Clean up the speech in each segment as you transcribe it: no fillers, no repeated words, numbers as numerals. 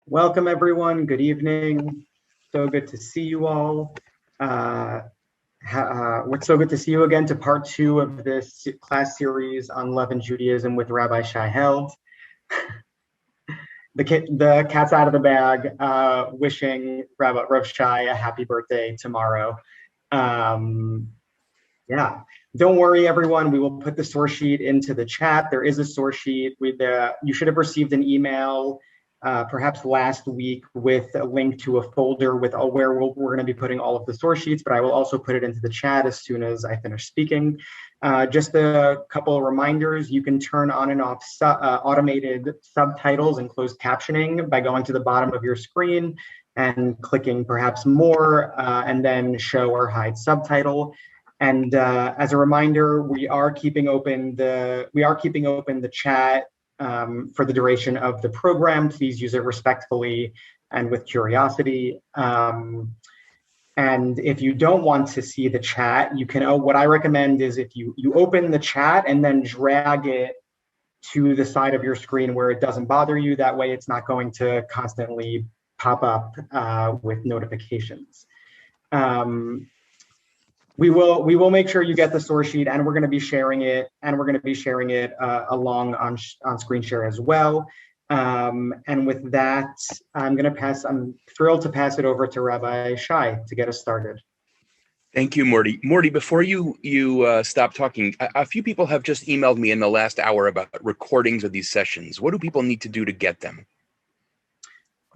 Welcome, everyone. Good evening. So good to see you all. It's so good to see you again to part 2 of this class series on Love and Judaism with Rabbi Shai. The cat's out of the bag, wishing Rav Shai a happy birthday tomorrow. Yeah, don't worry, everyone. We will put the source sheet into the chat. There is a source sheet. You should have received an email perhaps last week with a link to a folder with where we're going to be putting all of the source sheets, but I will also put it into the chat as soon as I finish speaking. Just a couple of reminders. You can turn on and off automated subtitles and closed captioning by going to the bottom of your screen and clicking perhaps more and then show or hide subtitle. And as a reminder, we are keeping open the chat for the duration of the program. Please use it respectfully and with curiosity. And if you don't want to see the chat, you can. What I recommend is if you open the chat and then drag it to the side of your screen where it doesn't bother you. That way, it's not going to constantly pop up with notifications. We will make sure you get the source sheet, and we're going to be sharing it, along on screen share as well. And with that, I'm thrilled to pass it over to Rabbi Shai to get us started. Thank you, Morty. Morty, before you stop talking, a few people have just emailed me in the last hour about recordings of these sessions. What do people need to do to get them?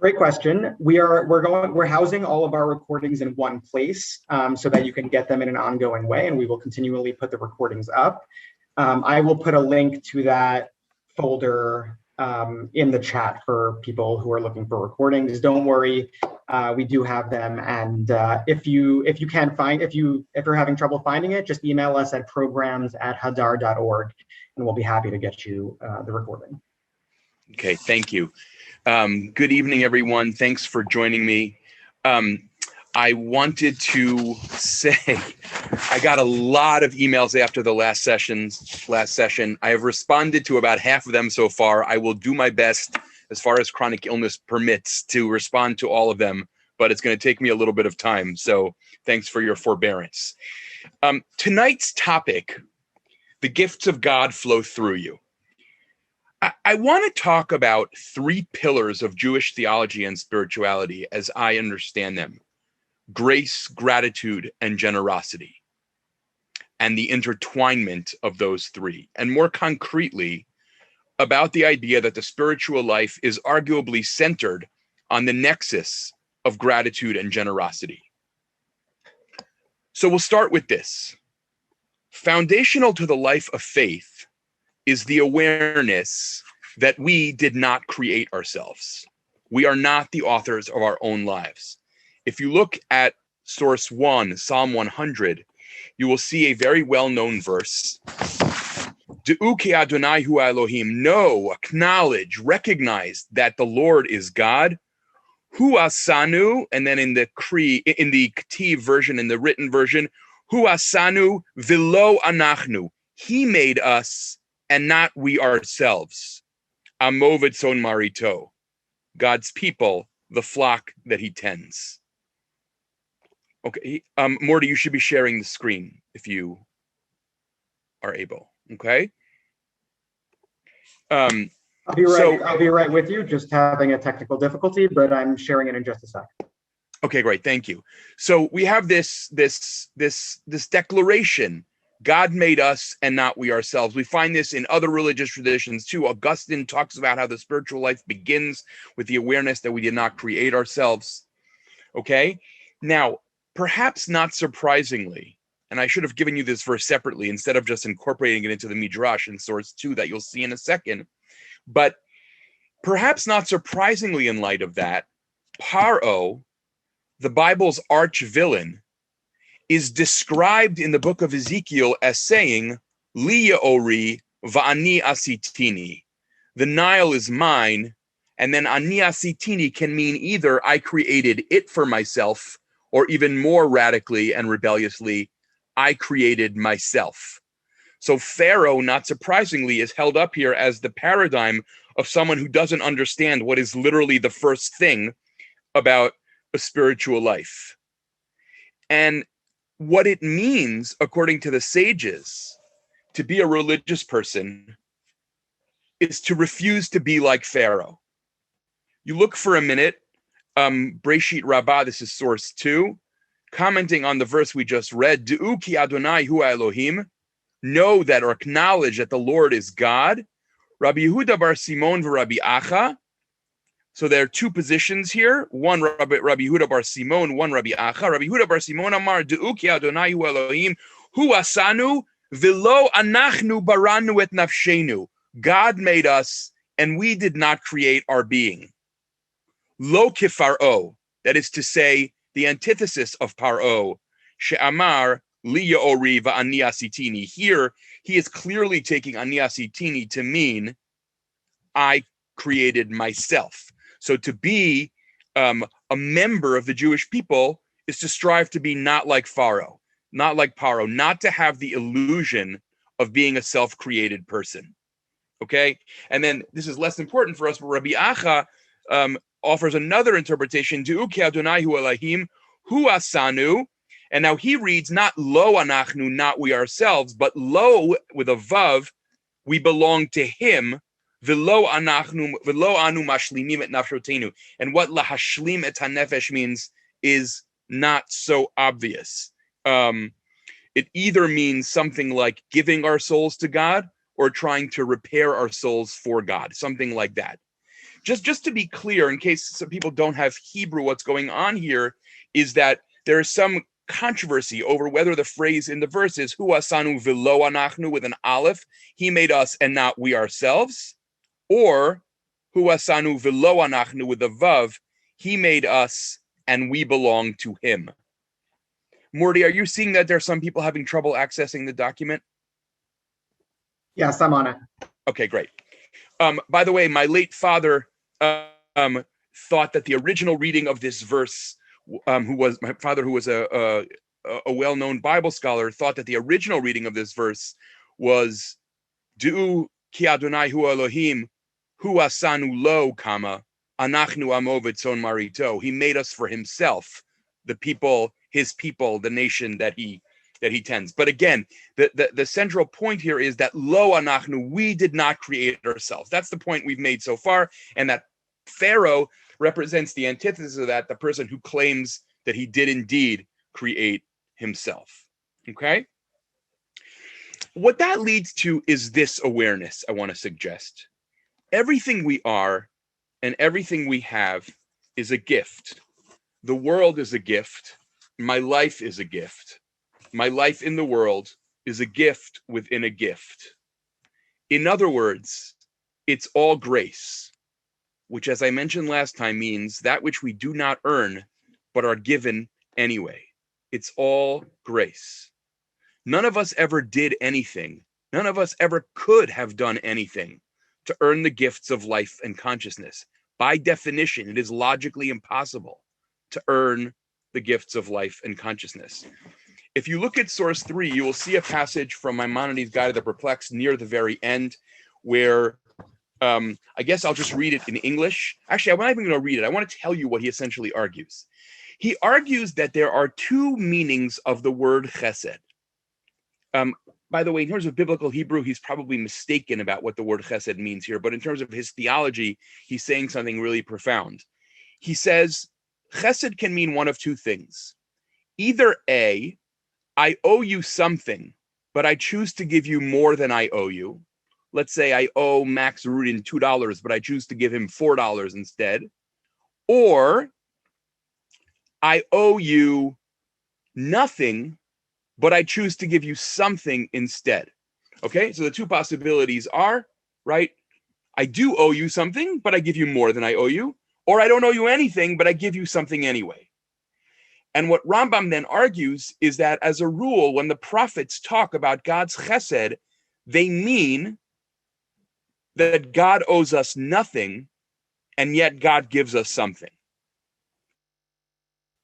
Great question. We're housing all of our recordings in one place so that you can get them in an ongoing way, and we will continually put the recordings up. I will put a link to that folder in the chat for people who are looking for recordings. Don't worry, we do have them. And if you're having trouble finding it, just email us at programs@hadar.org, and we'll be happy to get you the recording. Okay, thank you. Good evening, everyone. Thanks for joining me. I wanted to say I got a lot of emails after the last session. I have responded to about half of them so far. I will do my best as far as chronic illness permits to respond to all of them, but it's going to take me a little bit of time. So thanks for your forbearance. Tonight's topic, the gifts of God flow through you. I want to talk about 3 pillars of Jewish theology and spirituality as I understand them: grace, gratitude, and generosity, and the intertwinement of those 3. And more concretely, about the idea that the spiritual life is arguably centered on the nexus of gratitude and generosity. So we'll start with this. Foundational to the life of faith is the awareness that we did not create ourselves. We are not the authors of our own lives. If you look at source 1, Psalm 100, you will see a very well-known verse. De'u ki Adonai hu Elohim. Know, acknowledge, recognize that the Lord is God. Hu asanu, and then in the Ketiv version, in the written version, Hu asanu v'lo anachnu. He made us and not we ourselves. Amo v'tzon marito. God's people, the flock that he tends. Okay, Morty, you should be sharing the screen if you are able. Okay. I'll be right with you. Just having a technical difficulty, but I'm sharing it in just a sec. Okay, great. Thank you. So we have this declaration. God made us and not we ourselves. We find this in other religious traditions too. Augustine talks about how the spiritual life begins with the awareness that we did not create ourselves. Okay? Now, perhaps not surprisingly, and I should have given you this verse separately instead of just incorporating it into the Midrash in source 2 that you'll see in a second, but perhaps not surprisingly in light of that, Paro, the Bible's arch villain, is described in the book of Ezekiel as saying, Li Ori va'ani asitini. The Nile is mine, and then ani asitini can mean either I created it for myself, or even more radically and rebelliously, I created myself. So Pharaoh, not surprisingly, is held up here as the paradigm of someone who doesn't understand what is literally the first thing about a spiritual life. And what it means, according to the sages, to be a religious person is to refuse to be like Pharaoh. You look for a minute, Breshit Rabbah, this is source 2, commenting on the verse we just read, Du'u ki Adonai hu Elohim, know that or acknowledge that the Lord is God. Rabbi Yehuda bar Simon v'Rabbi Acha. So there are two positions here. One Rabbi Yehuda bar Simon, one Rabbi Acha. Rabbi Yehuda bar Simon amar, Du'u ki Adonai hu Elohim, hu asanu v'lo anachnu baranu et nafshenu. God made us, and we did not create our being. Lo kifaro, that is to say, the antithesis of paro, she'amar li ya'ori va'ani asitini. Here, he is clearly taking ani asitini to mean I created myself. So to be a member of the Jewish people is to strive to be not like Pharaoh, not like Paro, not to have the illusion of being a self-created person. Okay, and then this is less important for us, but Rabbi Acha offers another interpretation. Du'u ki Adonai hu Elohim hu asanu, and now he reads not lo anachnu, not we ourselves, but lo with a vav, we belong to him. V'lo anachnu, v'lo anu mashlimim et nafshotenu, and what lahashlim et hanefesh means is not so obvious. It either means something like giving our souls to God, or trying to repair our souls for God, something like that. Just to be clear, in case some people don't have Hebrew, what's going on here is that there is some controversy over whether the phrase in the verse is hu asanu v'lo anachnu with an aleph, he made us and not we ourselves, or hu asanu v'lo anachnu with a vav, he made us and we belong to him. Morty, are you seeing that there are some people having trouble accessing the document? Yes, I'm on it. Okay, great. By the way, my late father thought that the original reading of this verse, who was a well-known Bible scholar, thought that the original reading of this verse was Du'u ki Adonai hu Elohim hu asanu lo kama anachnu amo v'tzon marito. He made us for himself, the people, his people, the nation that he tends. But again, the central point here is that lo anachnu, we did not create ourselves. That's the point we've made so far, and that Pharaoh represents the antithesis of that, the person who claims that he did indeed create himself. Okay? What that leads to is this awareness I want to suggest. Everything we are and everything we have is a gift. The world is a gift. My life is a gift. My life in the world is a gift within a gift. In other words, it's all grace, which, as I mentioned last time, means that which we do not earn, but are given anyway. It's all grace. None of us ever did anything. None of us ever could have done anything to earn the gifts of life and consciousness. By definition, it is logically impossible to earn the gifts of life and consciousness. If you look at source 3, you will see a passage from Maimonides' Guide to the Perplexed near the very end, where I guess I'll just read it in English. Actually, I'm not even going to read it. I want to tell you what he essentially argues. He argues that there are two meanings of the word Hesed. By the way, in terms of biblical Hebrew, he's probably mistaken about what the word Hesed means here. But in terms of his theology, he's saying something really profound. He says, Chesed can mean one of two things. Either A, I owe you something, but I choose to give you more than I owe you. Let's say I owe Max Rudin $2, but I choose to give him $4 instead. Or I owe you nothing, but I choose to give you something instead. Okay, so the two possibilities are, right? I do owe you something, but I give you more than I owe you. Or I don't owe you anything, but I give you something anyway. And what Rambam then argues is that as a rule, when the prophets talk about God's chesed, they mean that God owes us nothing, and yet God gives us something.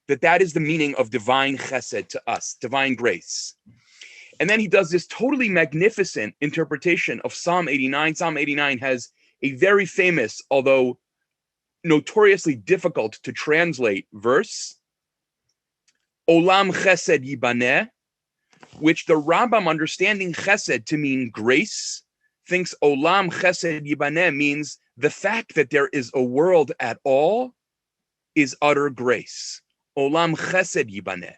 That is the meaning of divine chesed to us, divine grace. And then he does this totally magnificent interpretation of Psalm 89. Psalm 89 has a very famous, although notoriously difficult to translate verse, Olam Chesed Yibaneh, which the Rambam, understanding Chesed to mean grace, thinks Olam Chesed Yibaneh means the fact that there is a world at all is utter grace. Olam Chesed Yibaneh.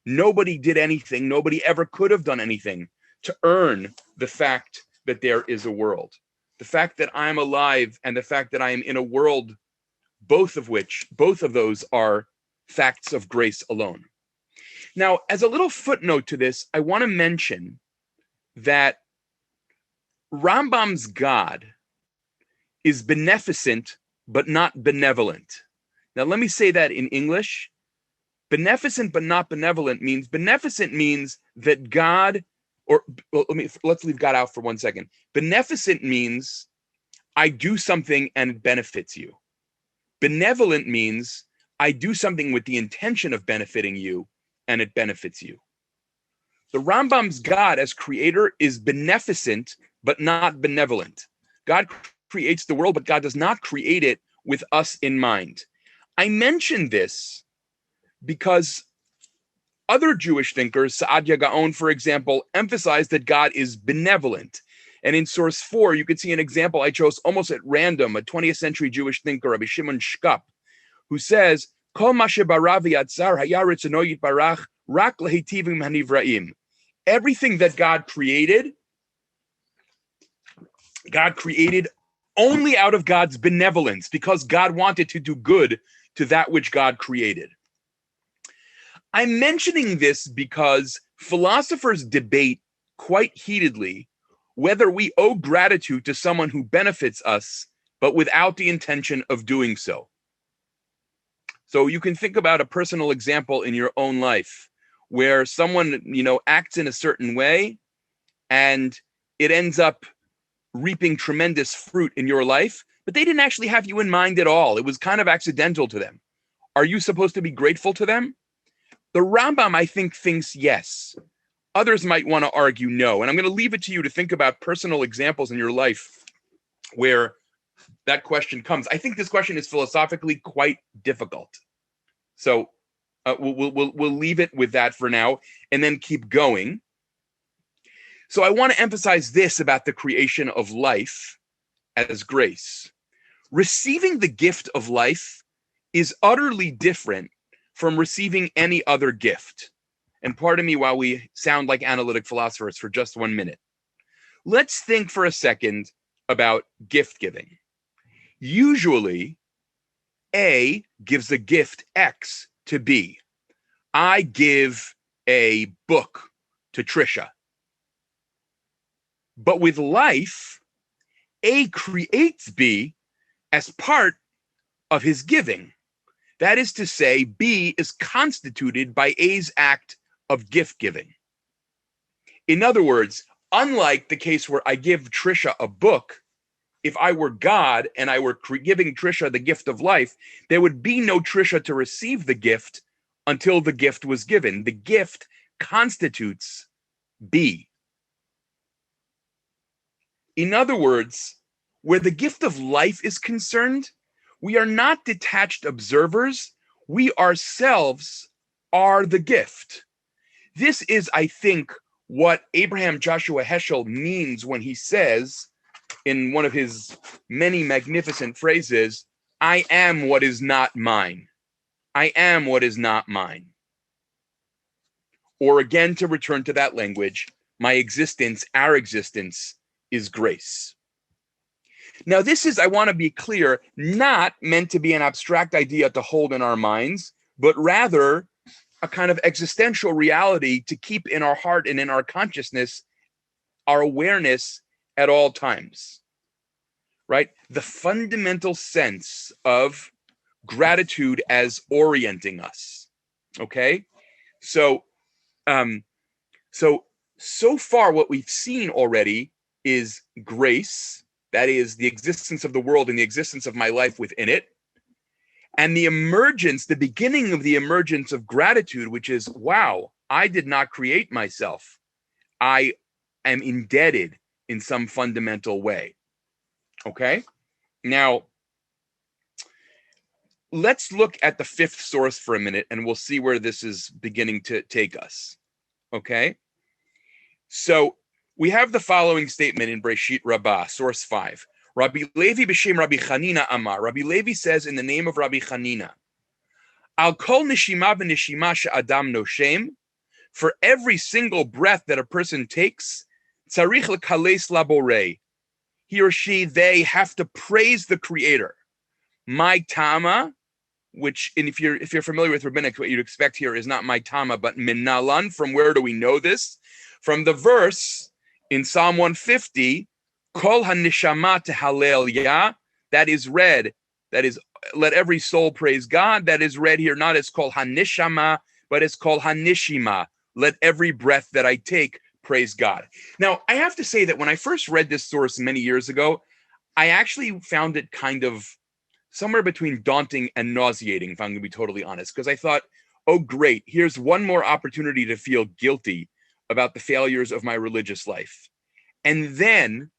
Nobody did anything, nobody ever could have done anything to earn the fact that there is a world. The fact that I'm alive and the fact that I am in a world, both of those are facts of grace alone. Now, as a little footnote to this, I want to mention that Rambam's God is beneficent, but not benevolent. Now, let me say that in English. Beneficent, but not benevolent means, beneficent means that God, let's leave God out for 1 second. Beneficent means I do something and it benefits you. Benevolent means I do something with the intention of benefiting you and it benefits you. The Rambam's God as creator is beneficent, but not benevolent. God creates the world, but God does not create it with us in mind. I mention this because other Jewish thinkers, Saadia Gaon, for example, emphasize that God is benevolent. And in source 4, you could see an example I chose almost at random, a 20th century Jewish thinker, Rabbi Shimon Shkop, who says, Kol ma shebara v'yatzar haya retzono yitbarach rak lehitivim hanivraim. Everything that God created only out of God's benevolence, because God wanted to do good to that which God created. I'm mentioning this because philosophers debate quite heatedly whether we owe gratitude to someone who benefits us, but without the intention of doing so. So you can think about a personal example in your own life where someone, acts in a certain way and it ends up reaping tremendous fruit in your life, but they didn't actually have you in mind at all. It was kind of accidental to them. Are you supposed to be grateful to them? The Rambam, I think, thinks yes. Others might want to argue no. And I'm going to leave it to you to think about personal examples in your life where that question comes. I think this question is philosophically quite difficult. So we'll leave it with that for now and then keep going. So I want to emphasize this about the creation of life as grace. Receiving the gift of life is utterly different from receiving any other gift. And pardon me while we sound like analytic philosophers for just 1 minute. Let's think for a second about gift giving. Usually, A gives a gift X to B. I give a book to Trisha. But with life, A creates B as part of his giving. That is to say, B is constituted by A's act of gift giving. In other words, unlike the case where I give Trisha a book, if I were God and I were giving Trisha the gift of life, there would be no Trisha to receive the gift until the gift was given. The gift constitutes B. In other words, where the gift of life is concerned, we are not detached observers. We ourselves are the gift. This is, I think, what Abraham Joshua Heschel means when he says, in one of his many magnificent phrases, I am what is not mine. I am what is not mine. Or again, to return to that language, my existence, our existence, is grace. Now, this is, I want to be clear, not meant to be an abstract idea to hold in our minds, but rather a kind of existential reality to keep in our heart and in our consciousness, our awareness at all times, right? The fundamental sense of gratitude as orienting us, okay? So far what we've seen already is grace, that is the existence of the world and the existence of my life within it, and the emergence, the beginning of the emergence of gratitude, which is, wow, I did not create myself. I am indebted in some fundamental way, okay? Now, let's look at the fifth source for a minute, and we'll see where this is beginning to take us. Okay? So we have the following statement in Breshit Rabbah, source 5. Rabbi Levi b'shem Rabbi Chanina Amar. Rabbi Levi says in the name of Rabbi Chanina, Al kol neshima v'neshima she'adam noshem, for every single breath that a person takes, tzarich lekales laborei, he or she, they have to praise the Creator. My tama, which, and if you're familiar with rabbinic, what you'd expect here is not my tama, but minalan. From where do we know this? From the verse in Psalm 150, Kol hanishama tehalel yah, that is read, that is, let every soul praise God. That is read here not as Kol hanishama, but as Kol hanishima, let every breath that I take praise God. Now, I have to say that when I first read this source many years ago, I actually found it kind of somewhere between daunting and nauseating, if I'm going to be totally honest, because I thought, oh, great, here's one more opportunity to feel guilty about the failures of my religious life. And then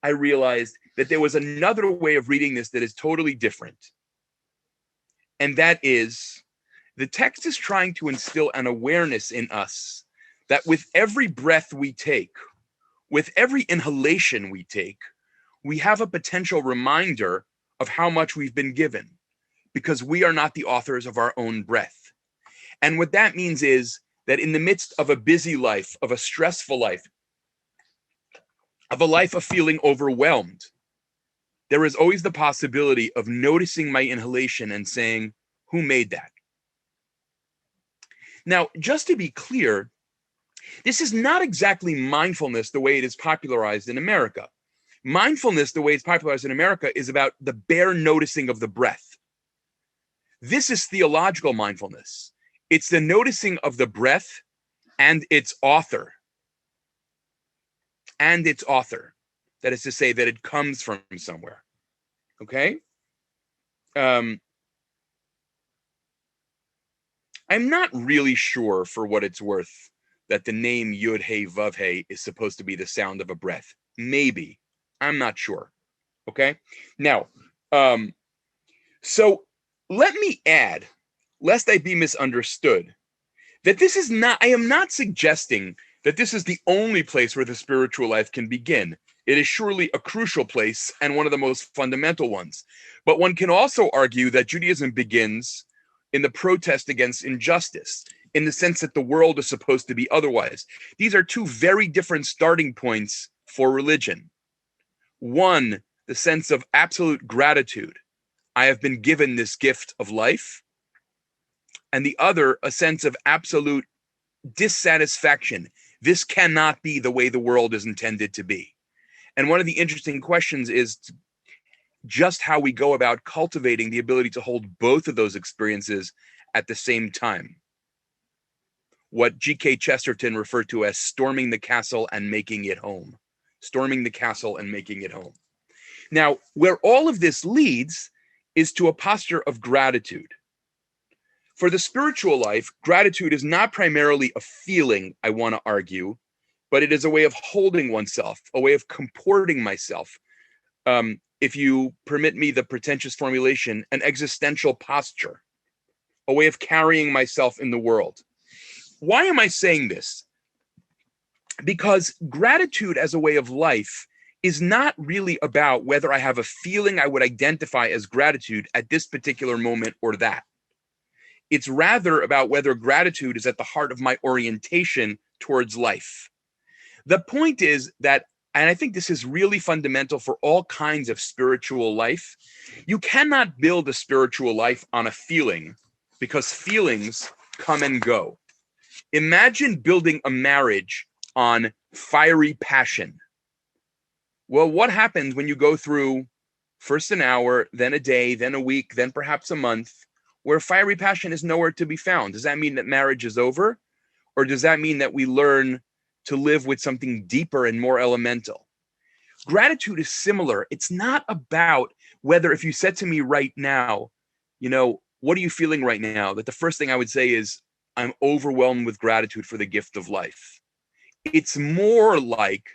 I realized that there was another way of reading this that is totally different. And that is, the text is trying to instill an awareness in us that with every breath we take, with every inhalation we take, we have a potential reminder of how much we've been given, because we are not the authors of our own breath. And what that means is that in the midst of a busy life, of a stressful life, of a life of feeling overwhelmed, there is always the possibility of noticing my inhalation and saying, who made that? Now, just to be clear, this is not exactly mindfulness the way it is popularized in America. Mindfulness, the way it's popularized in America, is about the bare noticing of the breath. This is theological mindfulness. It's the noticing of the breath and its author. And its author. That is to say that it comes from somewhere. Okay? I'm not really sure, for what it's worth, that the name Yud Hey Vav Hey is supposed to be the sound of a breath. Maybe. I'm not sure. Okay? Now, so let me add, lest I be misunderstood, that this is not, I am not suggesting that this is the only place where the spiritual life can begin. It is surely a crucial place and one of the most fundamental ones. But one can also argue that Judaism begins in the protest against injustice, in the sense that the world is supposed to be otherwise. These are two very different starting points for religion. One, the sense of absolute gratitude. I have been given this gift of life. And the other, a sense of absolute dissatisfaction. This cannot be the way the world is intended to be. And one of the interesting questions is just how we go about cultivating the ability to hold both of those experiences at the same time. What G.K. Chesterton referred to as storming the castle and making it home. Storming the castle and making it home. Now, where all of this leads is to a posture of gratitude. For the spiritual life, gratitude is not primarily a feeling, I want to argue, but it is a way of holding oneself, a way of comporting myself. If you permit me the pretentious formulation, an existential posture, a way of carrying myself in the world. Why am I saying this? Because gratitude as a way of life is not really about whether I have a feeling I would identify as gratitude at this particular moment or that. It's rather about whether gratitude is at the heart of my orientation towards life. The point is that, and I think this is really fundamental for all kinds of spiritual life, you cannot build a spiritual life on a feeling, because feelings come and go. Imagine building a marriage on fiery passion. Well, what happens when you go through first an hour, then a day, then a week, then perhaps a month, where fiery passion is nowhere to be found? Does that mean that marriage is over? Or does that mean that we learn to live with something deeper and more elemental? Gratitude is similar. It's not about whether, if you said to me right now, what are you feeling right now? That the first thing I would say is, I'm overwhelmed with gratitude for the gift of life. It's more like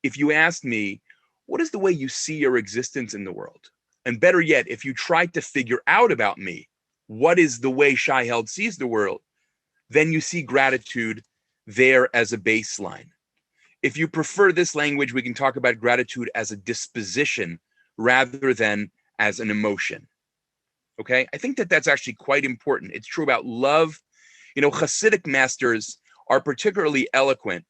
if you asked me, what is the way you see your existence in the world? And better yet, if you try to figure out about me, what is the way Shai Held sees the world, then you see gratitude there as a baseline. If you prefer this language, we can talk about gratitude as a disposition rather than as an emotion. Okay? I think that that's actually quite important. It's true about love. You know, Hasidic masters are particularly eloquent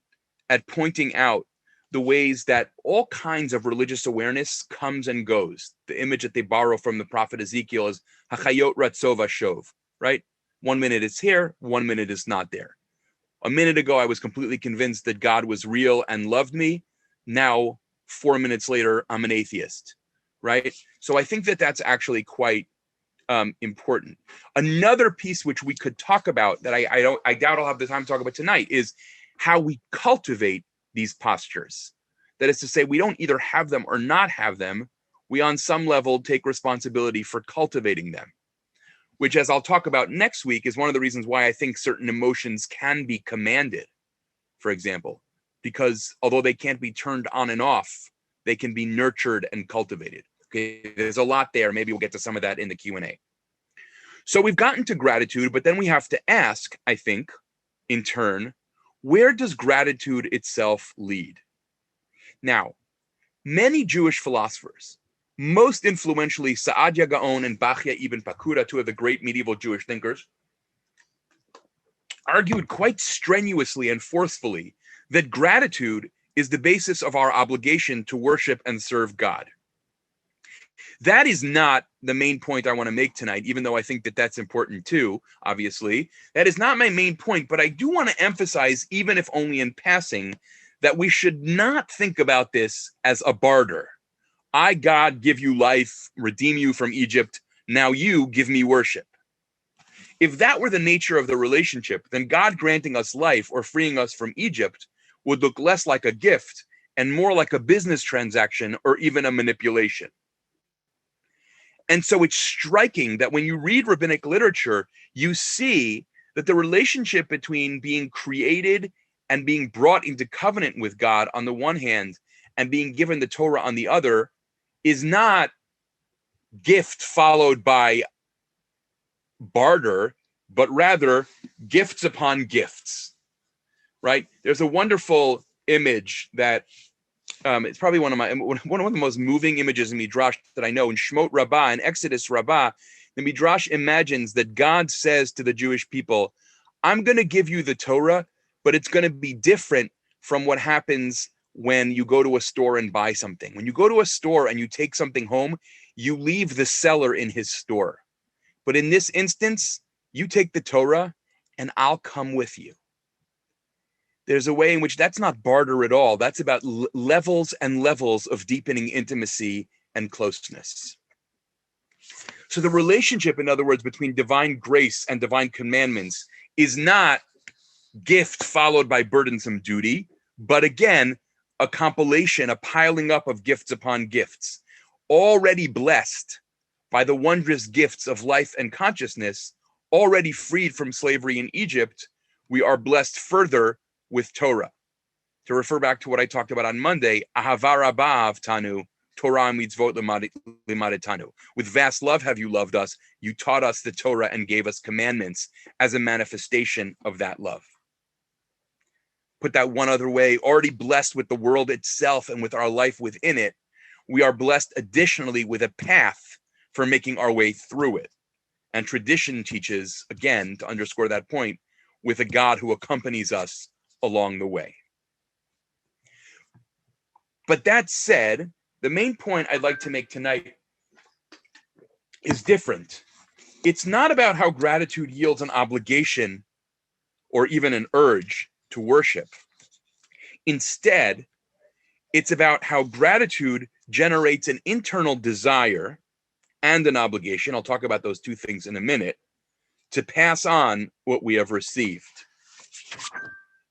at pointing out the ways that all kinds of religious awareness comes and goes. The image that they borrow from the prophet Ezekiel is Hachayot Ratzova Shov, right? 1 minute it's here, 1 minute it's not there. A minute ago, I was completely convinced that God was real and loved me. Now, 4 minutes later, I'm an atheist, right? So I think that that's actually quite important. Another piece which we could talk about that I doubt I'll have the time to talk about tonight is how we cultivate these postures. That is to say, we don't either have them or not have them. We, on some level, take responsibility for cultivating them, which, as I'll talk about next week, is one of the reasons why I think certain emotions can be commanded, for example, because although they can't be turned on and off, they can be nurtured and cultivated. Okay, there's a lot there. Maybe we'll get to some of that in the Q&A. So we've gotten to gratitude, but then we have to ask, I think, in turn, where does gratitude itself lead? Now, many Jewish philosophers, most influentially Saadia Gaon and Bachya ibn Pakura, two of the great medieval Jewish thinkers, argued quite strenuously and forcefully that gratitude is the basis of our obligation to worship and serve God. That is not the main point I want to make tonight, even though I think that that's important too, obviously. That is not my main point, but I do want to emphasize, even if only in passing, that we should not think about this as a barter. I, God, give you life, redeem you from Egypt. Now you give me worship. If that were the nature of the relationship, then God granting us life or freeing us from Egypt would look less like a gift and more like a business transaction or even a manipulation. And so it's striking that when you read rabbinic literature, you see that the relationship between being created and being brought into covenant with God on the one hand and being given the Torah on the other is not gift followed by barter, but rather gifts upon gifts, right? There's a wonderful image that it's probably one of the most moving images in Midrash that I know. In Shmot Rabbah, in Exodus Rabbah, the Midrash imagines that God says to the Jewish people, I'm going to give you the Torah, but it's going to be different from what happens when you go to a store and buy something. When you go to a store and you take something home, you leave the seller in his store. But in this instance, you take the Torah and I'll come with you. There's a way in which that's not barter at all. That's about levels and levels of deepening intimacy and closeness. So the relationship, in other words, between divine grace and divine commandments is not gift followed by burdensome duty, but again, a compilation, a piling up of gifts upon gifts, already blessed by the wondrous gifts of life and consciousness, already freed from slavery in Egypt. We are blessed further with Torah. To refer back to what I talked about on Monday, Ahava Rabbah Avtanu, Torah mitzvot limadetanu. With vast love have you loved us. You taught us the Torah and gave us commandments as a manifestation of that love. Put that one other way, already blessed with the world itself and with our life within it, we are blessed additionally with a path for making our way through it. And tradition teaches, again, to underscore that point, with a God who accompanies us along the way. But that said, the main point I'd like to make tonight is different. It's not about how gratitude yields an obligation or even an urge to worship. Instead, it's about how gratitude generates an internal desire and an obligation, I'll talk about those two things in a minute, to pass on what we have received.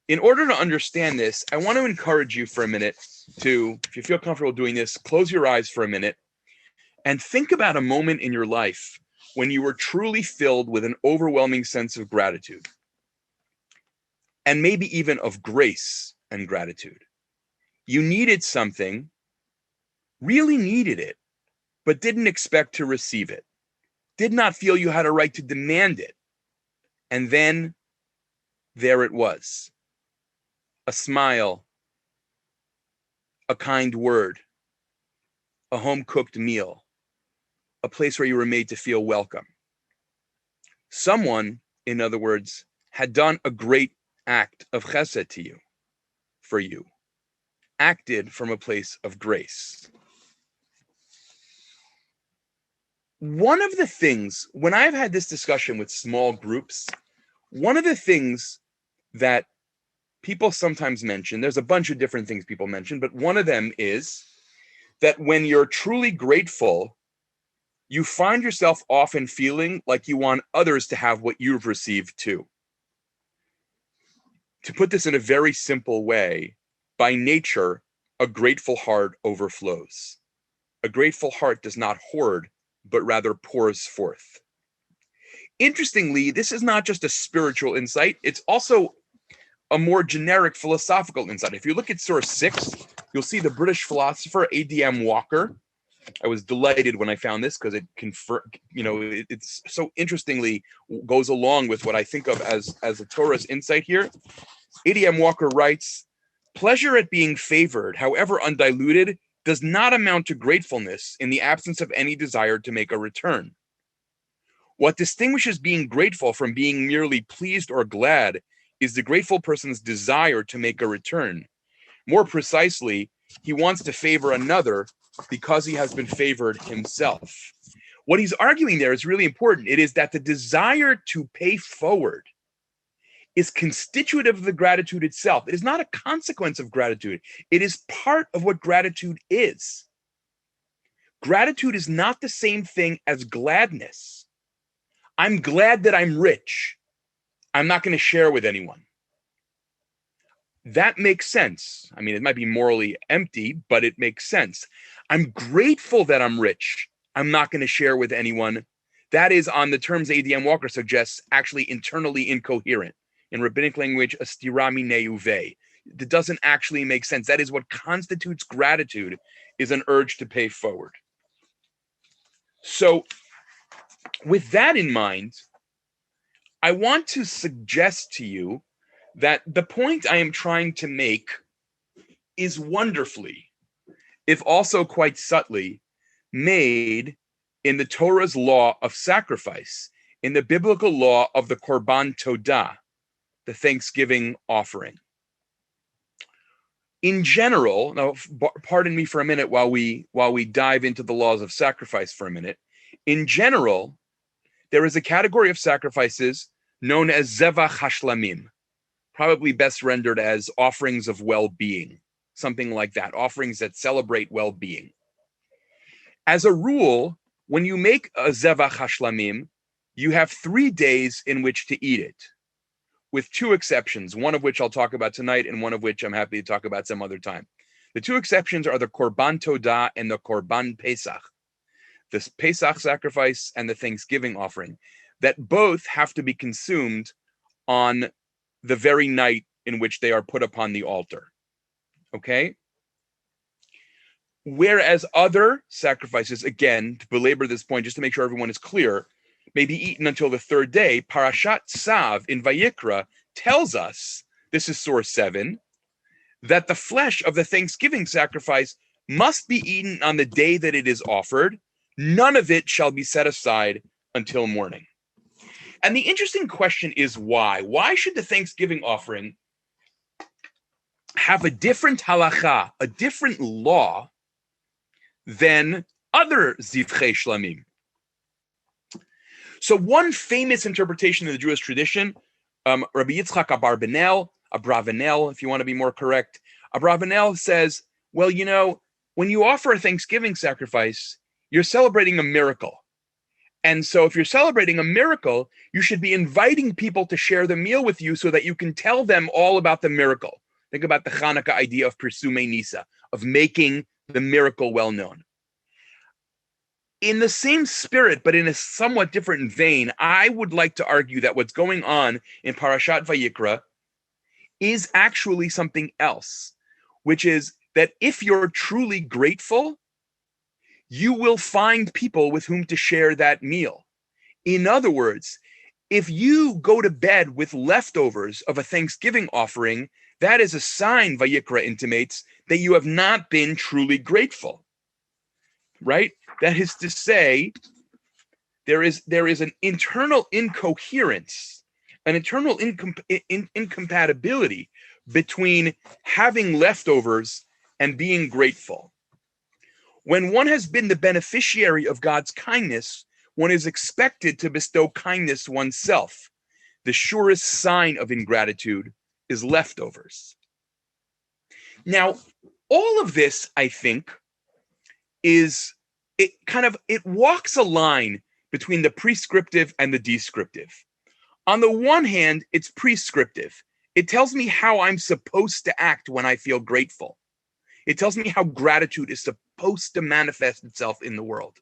In order to understand this, I want to encourage you for a minute to, if you feel comfortable doing this, close your eyes for a minute and think about a moment in your life when you were truly filled with an overwhelming sense of gratitude, and maybe even of grace and gratitude. You needed something, really needed it, but didn't expect to receive it, did not feel you had a right to demand it. And then there it was. A smile, a kind word, a home-cooked meal, a place where you were made to feel welcome. Someone, in other words, had done a great act of Hesed to you, for you, acted from a place of grace. One of the things, when I've had this discussion with small groups, one of the things that people sometimes mention, there's a bunch of different things people mention, but one of them is that when you're truly grateful, you find yourself often feeling like you want others to have what you've received too. To put this in a very simple way, by nature, a grateful heart overflows. A grateful heart does not hoard, but rather pours forth. Interestingly, this is not just a spiritual insight, it's also a more generic philosophical insight. If you look at source 6, you'll see the British philosopher A.D.M. Walker. I was delighted when I found this because it it's so interestingly goes along with what I think of as a Torah's insight here. A.D.M. Walker writes, "Pleasure at being favored, however undiluted, does not amount to gratefulness in the absence of any desire to make a return. What distinguishes being grateful from being merely pleased or glad is the grateful person's desire to make a return. More precisely, he wants to favor another because he has been favored himself." What he's arguing there is really important. It is that the desire to pay forward is constitutive of the gratitude itself. It is not a consequence of gratitude. It is part of what gratitude is. Gratitude is not the same thing as gladness. I'm glad that I'm rich. I'm not going to share with anyone. That makes sense. I mean, it might be morally empty, but it makes sense. I'm grateful that I'm rich. I'm not going to share with anyone. That is, on the terms A.D.M. Walker suggests, actually internally incoherent. In rabbinic language, a stira minei uve. That doesn't actually make sense. That is what constitutes gratitude, is an urge to pay forward. So, with that in mind, I want to suggest to you that the point I am trying to make is wonderfully, if also quite subtly, made in the Torah's law of sacrifice, in the biblical law of the Korban Todah, the thanksgiving offering. In general, now pardon me for a minute while we dive into the laws of sacrifice for a minute. In general, there is a category of sacrifices known as zevach hashlamim, probably best rendered as offerings of well-being, something like that, offerings that celebrate well-being. As a rule, when you make a zevach hashlamim, you have 3 days in which to eat it, with 2 exceptions, one of which I'll talk about tonight and one of which I'm happy to talk about some other time. The 2 exceptions are the Korban Todah and the Korban Pesach, the Pesach sacrifice and the Thanksgiving offering, that both have to be consumed on the very night in which they are put upon the altar. Okay? Whereas other sacrifices, again, to belabor this point, just to make sure everyone is clear, may be eaten until the 3rd day. Parashat Tzav in Vayikra tells us, this is source 7, that the flesh of the Thanksgiving sacrifice must be eaten on the day that it is offered. None of it shall be set aside until morning. And the interesting question is why? Why should the Thanksgiving offering have a different halacha, a different law than other zivchei shlamim? So famous interpretation of the Jewish tradition, Rabbi Yitzchak Abravanel, if you want to be more correct, Abravanel says, well, you know, when you offer a Thanksgiving sacrifice, you're celebrating a miracle. And so if you're celebrating a miracle, you should be inviting people to share the meal with you so that you can tell them all about the miracle. Think about the Hanukkah idea of Pirsume Nisa, of making the miracle well known. In the same spirit, but in a somewhat different vein, I would like to argue that what's going on in Parashat Vayikra is actually something else, which is that if you're truly grateful, you will find people with whom to share that meal. In other words, if you go to bed with leftovers of a Thanksgiving offering, that is a sign, Vayikra intimates, that you have not been truly grateful, right? That is to say, there is an internal incoherence, an internal incompatibility between having leftovers and being grateful. When one has been the beneficiary of God's kindness, one is expected to bestow kindness oneself. The surest sign of ingratitude is leftovers. Now, all of this, I think, it walks a line between the prescriptive and the descriptive. On the one hand, it's prescriptive. It tells me how I'm supposed to act when I feel grateful. It tells me how gratitude is supposed to manifest itself in the world.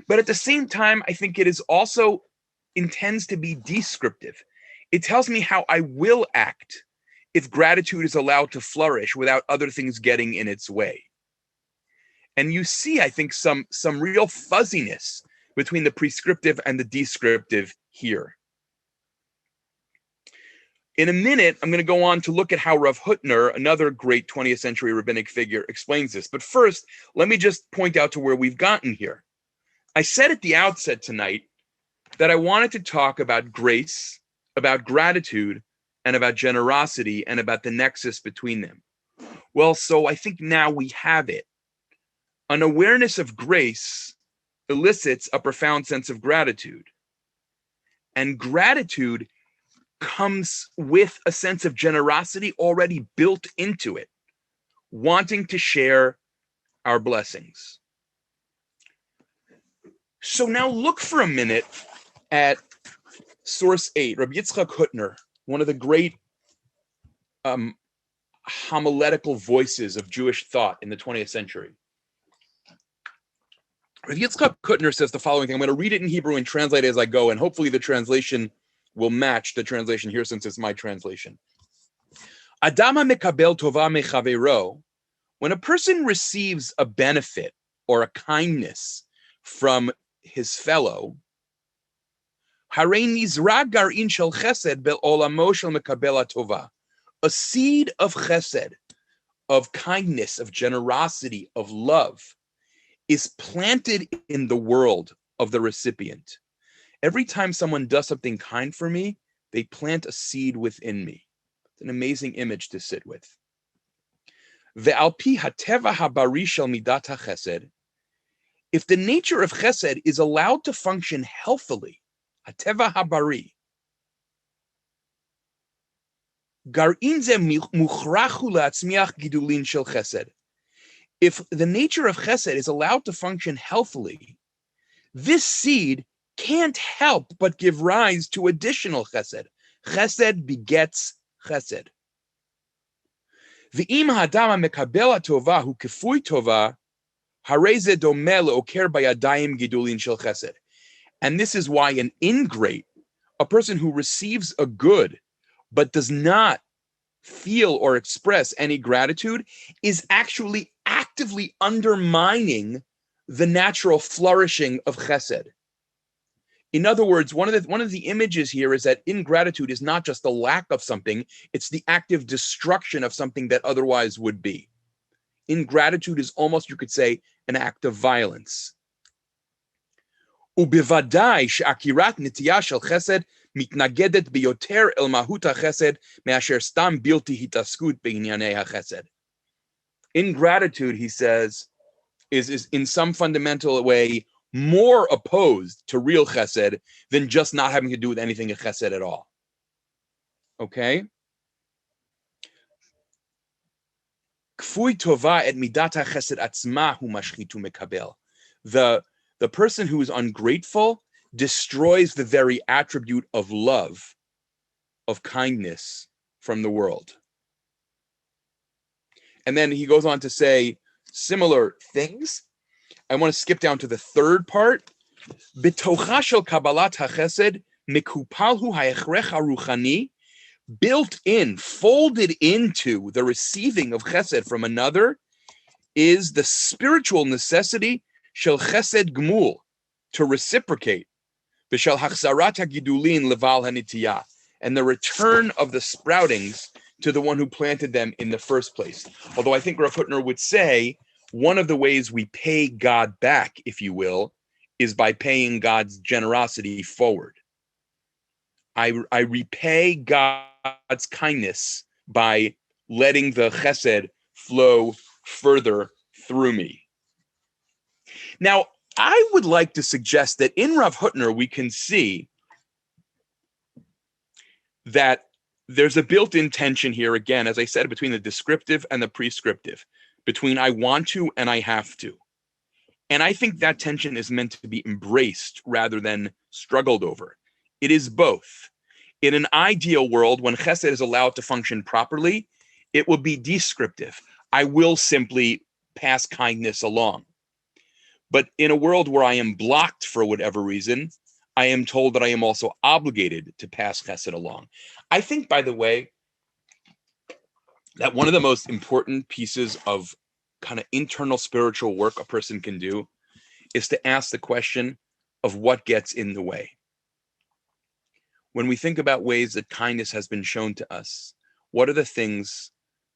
But at the same time, I think it is also intends to be descriptive. It tells me how I will act if gratitude is allowed to flourish without other things getting in its way. And you see, I think, some real fuzziness between the prescriptive and the descriptive here. In a minute, I'm going to go on to look at how Rav Hutner, another great 20th century rabbinic figure, explains this. But first, let me just point out to where we've gotten here. I said at the outset tonight that I wanted to talk about grace, about gratitude, and about generosity, and about the nexus between them. Well, so I think now we have it. An awareness of grace elicits a profound sense of gratitude. And gratitude comes with a sense of generosity already built into it, wanting to share our blessings. So now look for a minute at source 8, Rabbi Yitzchak Hutner, one of the great homiletical voices of Jewish thought in the 20th century. Rabbi Yitzchak Hutner says the following thing. I'm going to read it in Hebrew and translate it as I go, and hopefully the translation will match the translation here since it's my translation. Adama mekabel tova mechavero. When a person receives a benefit or a kindness from his fellow, harei nizra garin shel chesed be'olamo shel mekabel tova. A seed of chesed, of kindness, of generosity, of love, is planted in the world of the recipient. Every time someone does something kind for me, they plant a seed within me. It's an amazing image to sit with. Ve'al pi hateva habari shel midat hachesed. If the nature of chesed is allowed to function healthily, hateva habari, garin ze muchrachu la'atzmiach gidulin shel chesed. If the nature of chesed is allowed to function healthily, this seed can't help but give rise to additional chesed. Chesed begets chesed. V'im ha'adam mekabel tova hu kefui tova, harei ze domeh le'oker bayadayim gidulin shel chesed. And this is why an ingrate, a person who receives a good but does not feel or express any gratitude, is actually actively undermining the natural flourishing of chesed. In other words, one of the images here is that ingratitude is not just the lack of something, it's the active destruction of something that otherwise would be. Ingratitude is almost, you could say, an act of violence. ובוודאי שעקירת נטייה של חסד מתנגדת ביותר אל מהות החסד מאשר סתם בלתי התעסקות בענייני החסד. Ingratitude, he says, is in some fundamental way more opposed to real chesed than just not having to do with anything of chesed at all. Okay? Kfui tova et midat hachesed atzma hu mashchitu mekabel. The person who is ungrateful destroys the very attribute of love, of kindness from the world. And then he goes on to say similar things. I want to skip down to the third part. B'tocha shel kabbalat hachesed mikupalhu ha'echrech haruchani, built in, folded into the receiving of chesed from another, is the spiritual necessity shel chesed gmul, to reciprocate, v'shel hachzarat hagidulin leval hanitiyah, and the return of the sproutings to the one who planted them in the first place. Although I think Rav Hutner would say one of the ways we pay God back, if you will, is by paying God's generosity forward. I repay God's kindness by letting the chesed flow further through me. Now, I would like to suggest that in Rav Hutner, we can see that there's a built-in tension here, again, as I said, between the descriptive and the prescriptive, between I want to and I have to. And I think that tension is meant to be embraced rather than struggled over. It is both. In an ideal world, when chesed is allowed to function properly, it will be descriptive. I will simply pass kindness along. But in a world where I am blocked for whatever reason, I am told that I am also obligated to pass chesed along. I think, by the way, that one of the most important pieces of kind of internal spiritual work a person can do is to ask the question of what gets in the way. When we think about ways that kindness has been shown to us, what are the things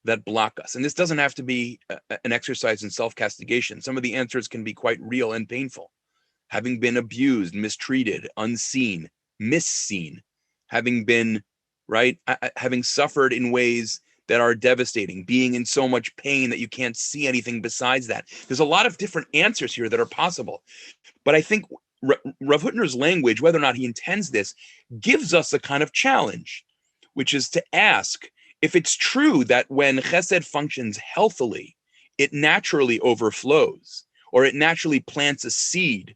that block us? And this doesn't have to be an exercise in self-castigation. Some of the answers can be quite real and painful. Having been abused, mistreated, unseen, misseen, having been, right, having suffered in ways that are devastating, being in so much pain that you can't see anything besides that. There's a lot of different answers here that are possible. But I think Rav Hutner's language, whether or not he intends this, gives us a kind of challenge, which is to ask if it's true that when chesed functions healthily, it naturally overflows, or it naturally plants a seed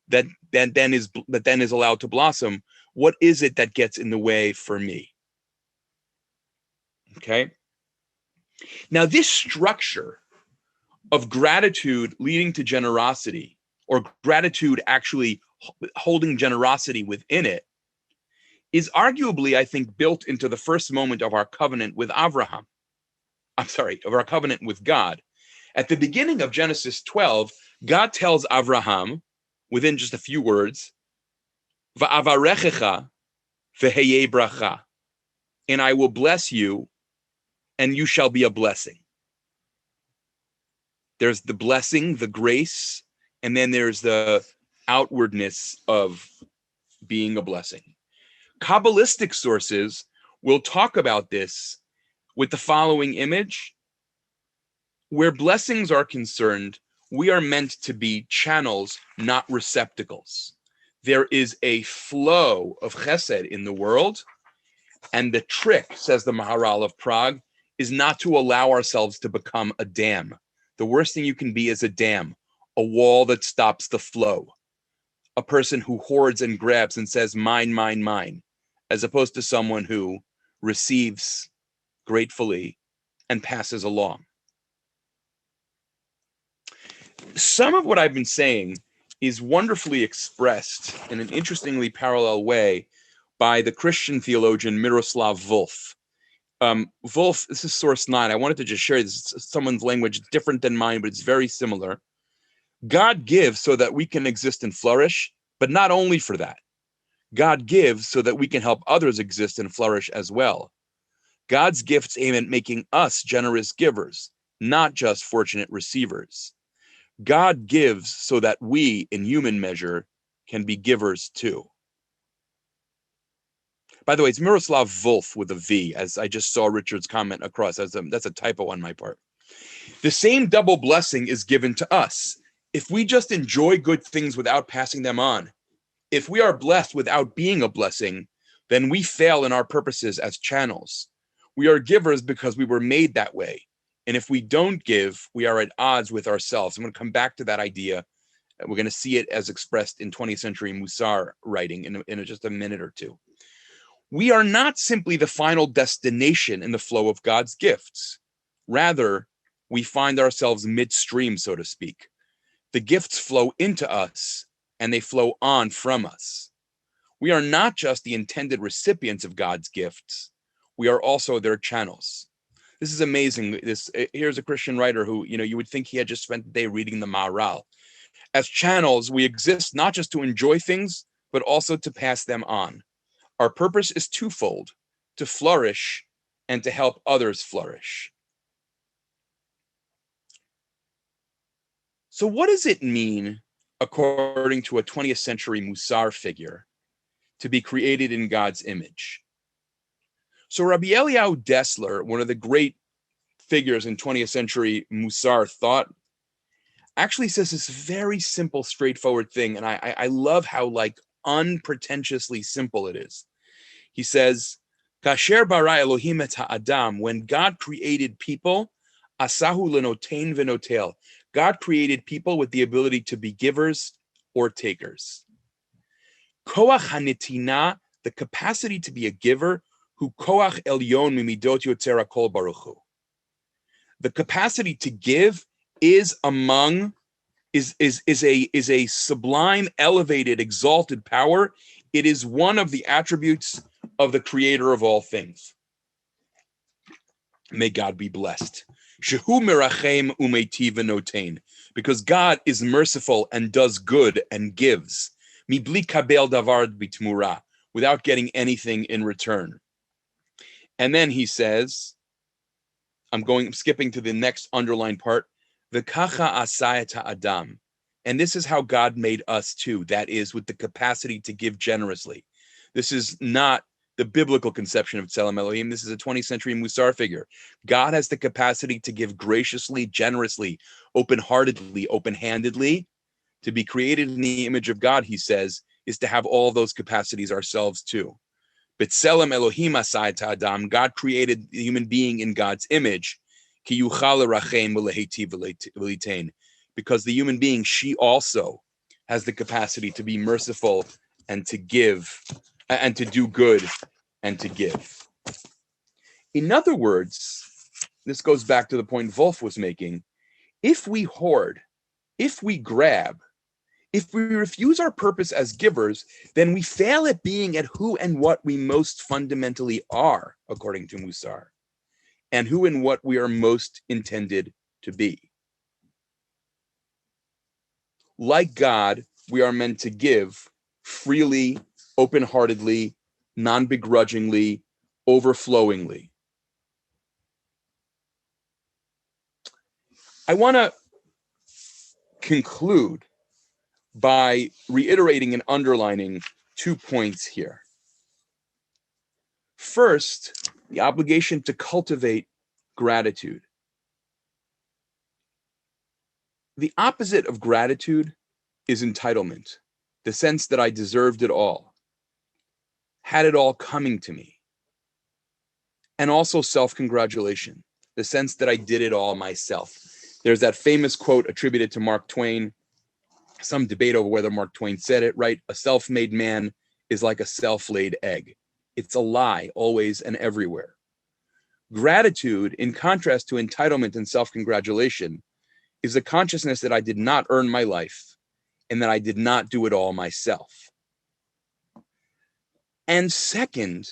that then is allowed to blossom. What is it that gets in the way for me? Okay. Now, this structure of gratitude leading to generosity, or gratitude actually holding generosity within it, is arguably, I think, built into the first moment of our covenant with Avraham. Of our covenant with God. At the beginning of Genesis 12, God tells Avraham, within just a few words, Va'avarechecha v'heyeh bracha, and I will bless you, and you shall be a blessing. There's the blessing, the grace, and then there's the outwardness of being a blessing. Kabbalistic sources will talk about this with the following image. Where blessings are concerned, we are meant to be channels, not receptacles. There is a flow of chesed in the world, and the trick, says the Maharal of Prague, is not to allow ourselves to become a dam. The worst thing you can be is a dam, a wall that stops the flow, a person who hoards and grabs and says, mine, mine, mine, as opposed to someone who receives gratefully and passes along. Some of what I've been saying is wonderfully expressed in an interestingly parallel way by the Christian theologian Miroslav Volf. Volf, this is source 9. I wanted to just share this. Someone's language different than mine, but it's very similar. God gives so that we can exist and flourish, but not only for that. God gives so that we can help others exist and flourish as well. God's gifts aim at making us generous givers, not just fortunate receivers. God gives so that we, in human measure, can be givers too. By the way, it's Miroslav Volf with a V, as I just saw Richard's comment across. That's a typo on my part. The same double blessing is given to us. If we just enjoy good things without passing them on, if we are blessed without being a blessing, then we fail in our purposes as channels. We are givers because we were made that way. And if we don't give, we are at odds with ourselves. I'm going to come back to that idea. We're going to see it as expressed in 20th century Musar writing in just a minute or two. We are not simply the final destination in the flow of God's gifts. Rather, we find ourselves midstream, so to speak. The gifts flow into us, and they flow on from us. We are not just the intended recipients of God's gifts. We are also their channels. This is amazing. Here's a Christian writer who, you would think he had just spent the day reading the Maharal. As channels, we exist not just to enjoy things, but also to pass them on. Our purpose is twofold: to flourish and to help others flourish. So what does it mean, according to a 20th century Musar figure, to be created in God's image? So Rabbi Eliyahu Dessler, one of the great figures in 20th century Musar thought, actually says this very simple, straightforward thing. And I love how unpretentiously simple it is. He says, Kasher bara Elohim et ha'adam, when God created people, asahu lenotein venotel, God created people with the ability to be givers or takers. Koach hanitina, the capacity to be a giver, hu koach elyon mimidot yotzer hakol baruch hu. The capacity to give is a sublime, elevated, exalted power. It is one of the attributes of the creator of all things. May God be blessed. Shehu merachem umeitiv v'notein, because God is merciful and does good and gives. Mibli kabel davar b'tmura, without getting anything in return. And then he says, I'm skipping to the next underlined part, V'kacha asayat ha'adam. And this is how God made us too. That is, with the capacity to give generously. This is not the biblical conception of Tzelem Elohim. This is a 20th century Musar figure. God has the capacity to give graciously, generously, open-heartedly, open-handedly. To be created in the image of God, he says, is to have all those capacities ourselves too. But Tzelem Elohim asayat ha'adam, God created the human being in God's image. Ki yuchal l'rachem v'lehitiv v'litein. Because the human being, she also has the capacity to be merciful and to give and to do good and to give. In other words, this goes back to the point Wolf was making. If we hoard, if we grab, if we refuse our purpose as givers, then we fail at being at who and what we most fundamentally are, according to Musar, and who and what we are most intended to be. Like God, we are meant to give freely, open-heartedly, non-begrudgingly, overflowingly. I want to conclude by reiterating and underlining 2 points here. First, the obligation to cultivate gratitude. The opposite of gratitude is entitlement, the sense that I deserved it all, had it all coming to me. And also self-congratulation, the sense that I did it all myself. There's that famous quote attributed to Mark Twain, some debate over whether Mark Twain said it right. A self-made man is like a self-laid egg. It's a lie, always and everywhere. Gratitude, in contrast to entitlement and self-congratulation, is the consciousness that I did not earn my life and that I did not do it all myself. And second,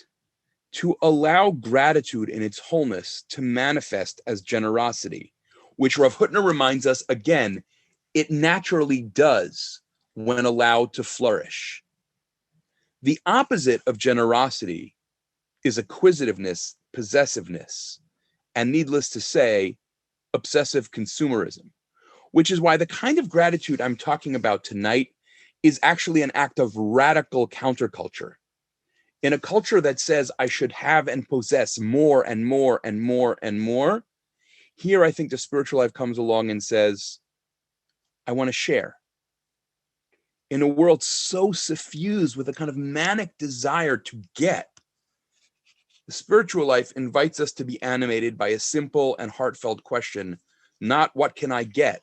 to allow gratitude in its wholeness to manifest as generosity, which Rav Hutner reminds us again, it naturally does when allowed to flourish. The opposite of generosity is acquisitiveness, possessiveness, and needless to say, obsessive consumerism, which is why the kind of gratitude I'm talking about tonight is actually an act of radical counterculture. In a culture that says I should have and possess more and more and more and more, here I think the spiritual life comes along and says, I want to share. In a world so suffused with a kind of manic desire to get, the spiritual life invites us to be animated by a simple and heartfelt question, not what can I get,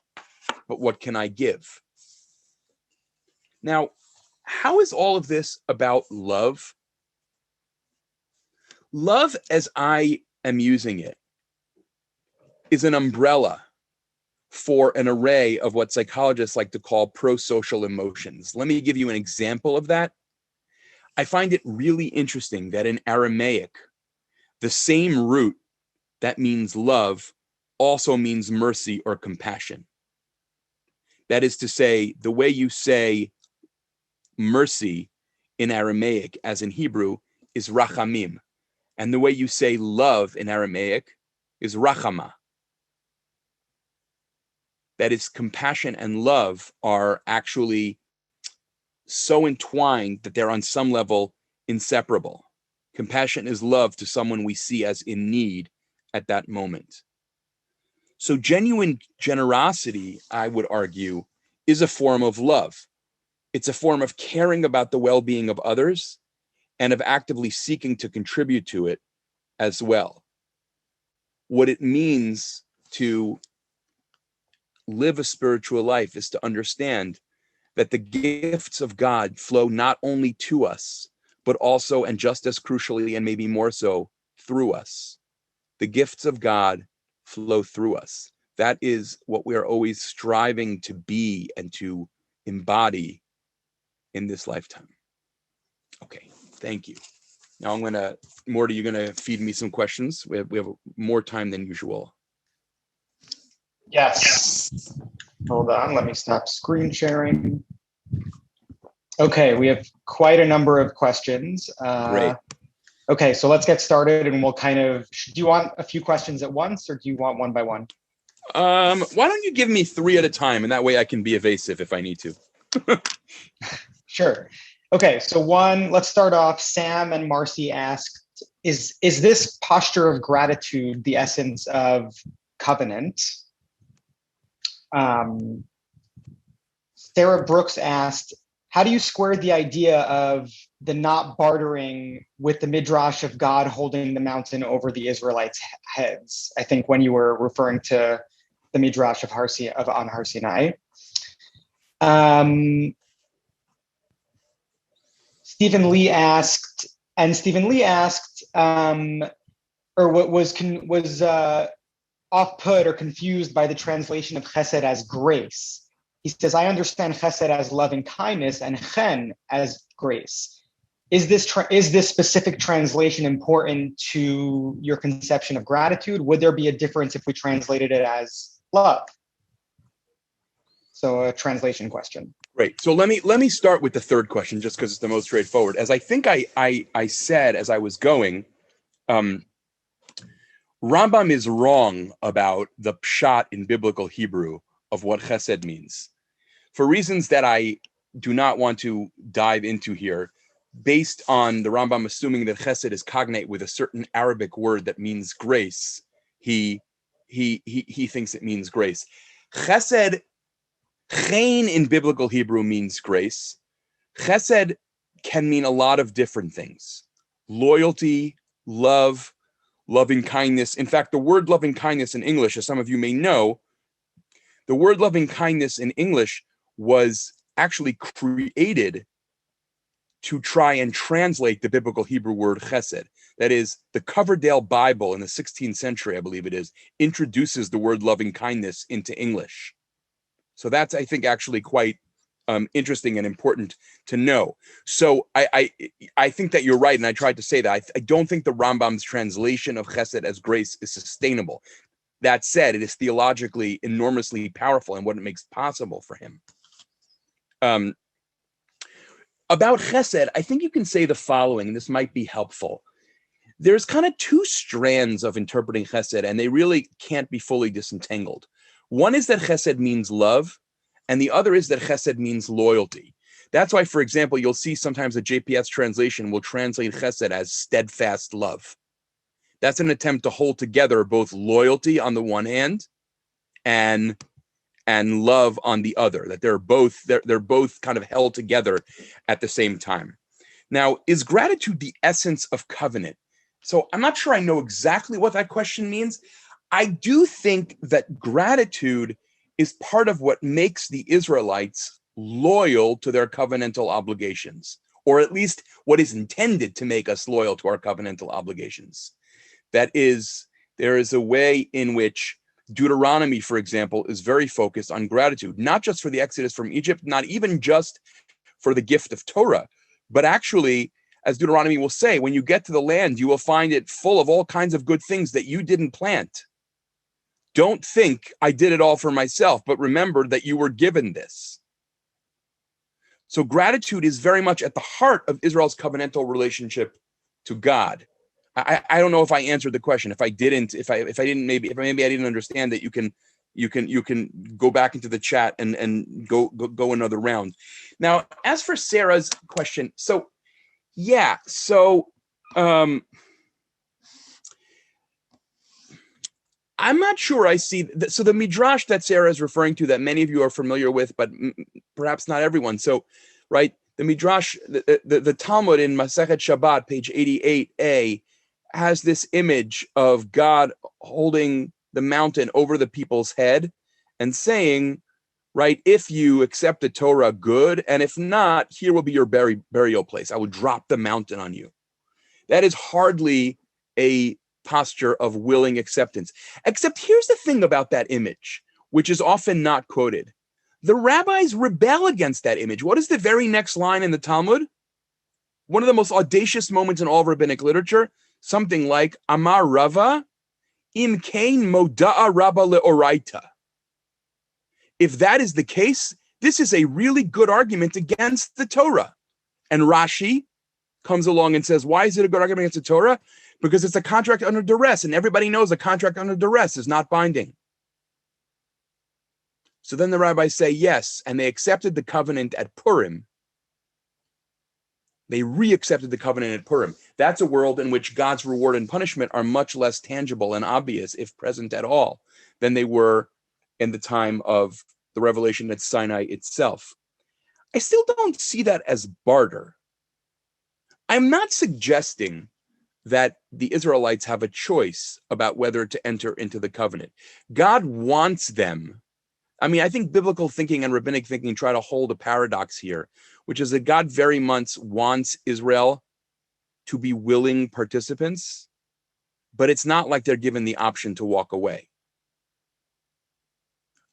but what can I give? Now, how is all of this about love? Love, as I am using it, is an umbrella for an array of what psychologists like to call pro-social emotions. Let me give you an example of that. I find it really interesting that in Aramaic, the same root that means love also means mercy or compassion. That is to say, the way you say mercy in Aramaic, as in Hebrew, is rachamim. And the way you say love in Aramaic is rachama. That is, compassion and love are actually so entwined that they're on some level inseparable. Compassion is love to someone we see as in need at that moment. So genuine generosity, I would argue, is a form of love. It's a form of caring about the well-being of others and of actively seeking to contribute to it as well. What it means to live a spiritual life is to understand that the gifts of God flow not only to us, but also, and just as crucially, and maybe more so, through us. The gifts of God flow through us. That is what we are always striving to be and to embody in this lifetime. Okay, thank you. Now Morty, you're gonna feed me some questions. We have more time than usual. Yes. Hold on, let me stop screen sharing. Okay, we have quite a number of questions. Great. Okay, so let's get started and we'll do you want a few questions at once or do you want one by one? Why don't you give me 3 at a time, and that way I can be evasive if I need to. Sure. Okay, so let's start off. Sam and Marcy asked, is this posture of gratitude the essence of covenant? Sarah Brooks asked, how do you square the idea of the not bartering with the midrash of God holding the mountain over the Israelites' heads? I think when you were referring to the midrash of on Har Sinai. Stephen Lee asked, or what was off-put or confused by the translation of chesed as grace. He says, I understand chesed as loving kindness and chen as grace. Is this specific translation important to your conception of gratitude? Would there be a difference if we translated it as love? So a translation question. Great. So let me start with the third question, just because it's the most straightforward. As I think I said as I was going, Rambam is wrong about the pshat in biblical Hebrew of what chesed means. For reasons that I do not want to dive into here, based on the Rambam assuming that chesed is cognate with a certain Arabic word that means grace, he thinks it means grace. Chesed, chen in biblical Hebrew means grace. Chesed can mean a lot of different things. Loyalty, love, loving kindness. In fact, the word loving kindness in English, as some of you may know, the word loving kindness in English was actually created to try and translate the biblical Hebrew word chesed. That is, the Coverdale Bible in the 16th century, I believe it is, introduces the word loving kindness into English. So that's, I think, actually quite interesting and important to know. So I think that you're right, and I tried to say that. I don't think the Rambam's translation of chesed as grace is sustainable. That said, it is theologically enormously powerful in what it makes possible for him. About chesed, I think you can say the following, and this might be helpful. There's kind of 2 strands of interpreting chesed, and they really can't be fully disentangled. One is that chesed means love, and the other is that chesed means loyalty. That's why, for example, you'll see sometimes a JPS translation will translate chesed as steadfast love. That's an attempt to hold together both loyalty on the one hand and love on the other, that they're both kind of held together at the same time. Now, is gratitude the essence of covenant? So I'm not sure I know exactly what that question means. I do think that gratitude is part of what makes the Israelites loyal to their covenantal obligations, or at least what is intended to make us loyal to our covenantal obligations. That is, there is a way in which Deuteronomy, for example, is very focused on gratitude, not just for the exodus from Egypt, not even just for the gift of Torah, but actually, as Deuteronomy will say, when you get to the land, you will find it full of all kinds of good things that you didn't plant. Don't think I did it all for myself, but remember that you were given this. So gratitude is very much at the heart of Israel's covenantal relationship to God. I don't know if I answered the question. If I didn't, maybe I didn't understand it, you can go back into the chat and go another round. Now, as for Sarah's question, I'm not sure I see. So the midrash that Sarah is referring to, that many of you are familiar with, but perhaps not everyone. So, right, the midrash, the Talmud in Masechet Shabbat, page 88a, has this image of God holding the mountain over the people's head and saying, right, if you accept the Torah, good, and if not, here will be your burial place. I will drop the mountain on you. That is hardly a posture of willing acceptance. Except here's the thing about that image, which is often not quoted. The rabbis rebel against that image. What is the very next line in the Talmud? One of the most audacious moments in all of rabbinic literature, something like, Amar Rava, im kain moda'a Rabba le'oraita. If that is the case, this is a really good argument against the Torah. And Rashi comes along and says, why is it a good argument against the Torah? Because it's a contract under duress, and everybody knows a contract under duress is not binding. So then the rabbis say yes, and they accepted the covenant at Purim. They re-accepted the covenant at Purim. That's a world in which God's reward and punishment are much less tangible and obvious, if present at all, than they were in the time of the revelation at Sinai itself. I still don't see that as barter. I'm not suggesting that the Israelites have a choice about whether to enter into the covenant. God wants them. I mean, I think biblical thinking and rabbinic thinking try to hold a paradox here, which is that God very much wants Israel to be willing participants, but it's not like they're given the option to walk away.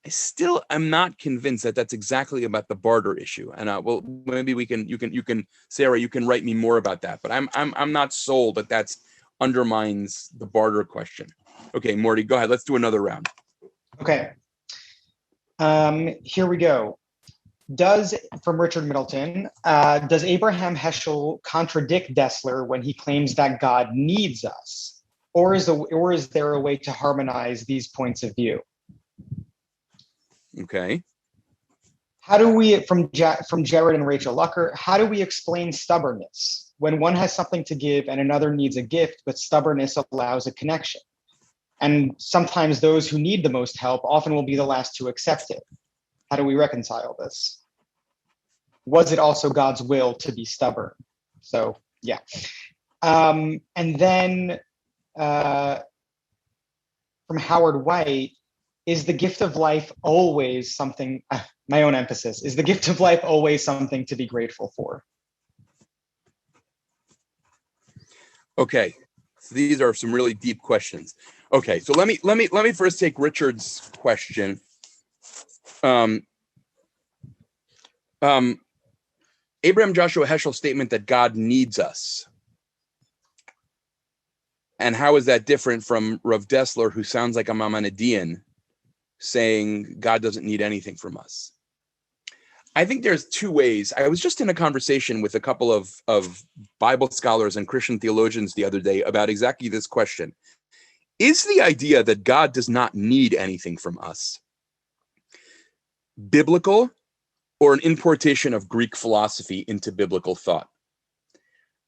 I still am not convinced that that's exactly about the barter issue. And well, maybe you can, Sarah, you can write me more about that. But I'm not sold that that's undermines the barter question. Okay, Morty, go ahead. Let's do another round. Okay. Here we go. From Richard Middleton, does Abraham Heschel contradict Dessler when he claims that God needs us, or is there a way to harmonize these points of view? Okay. How do we, from Jared and Rachel Lucker, how do we explain stubbornness when one has something to give and another needs a gift, but stubbornness allows a connection? And sometimes those who need the most help often will be the last to accept it. How do we reconcile this? Was it also God's will to be stubborn? So, yeah. And then from Howard White, is the gift of life always something, my own emphasis, is the gift of life always something to be grateful for? Okay, so these are some really deep questions. Okay, so let me first take Richard's question. Abraham Joshua Heschel's statement that God needs us. And how is that different from Rav Dessler, who sounds like a Maimonidean, saying God doesn't need anything from us? I think there's two ways. I was just in a conversation with a couple of Bible scholars and Christian theologians the other day about exactly this question. Is the idea that God does not need anything from us biblical, or an importation of Greek philosophy into biblical thought?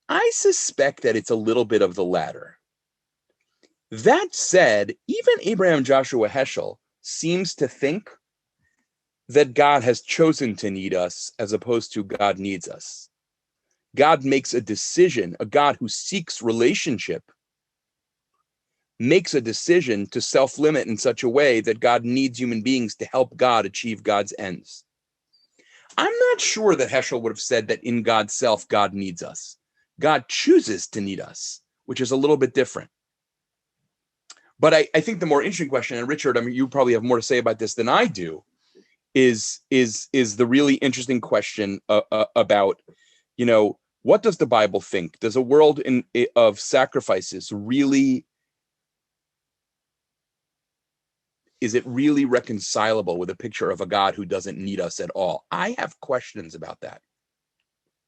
I suspect that it's a little bit of the latter. That said, even Abraham Joshua Heschel seems to think that God has chosen to need us as opposed to God needs us. God makes a decision. A God who seeks relationship makes a decision to self-limit in such a way that God needs human beings to help God achieve God's ends. I'm not sure that Heschel would have said that in God's self, God needs us. God chooses to need us, which is a little bit different. But I think the more interesting question, and Richard, I mean, you probably have more to say about this than I do, is the really interesting question about, what does the Bible think? Does a world of sacrifices really is it really reconcilable with a picture of a God who doesn't need us at all? I have questions about that.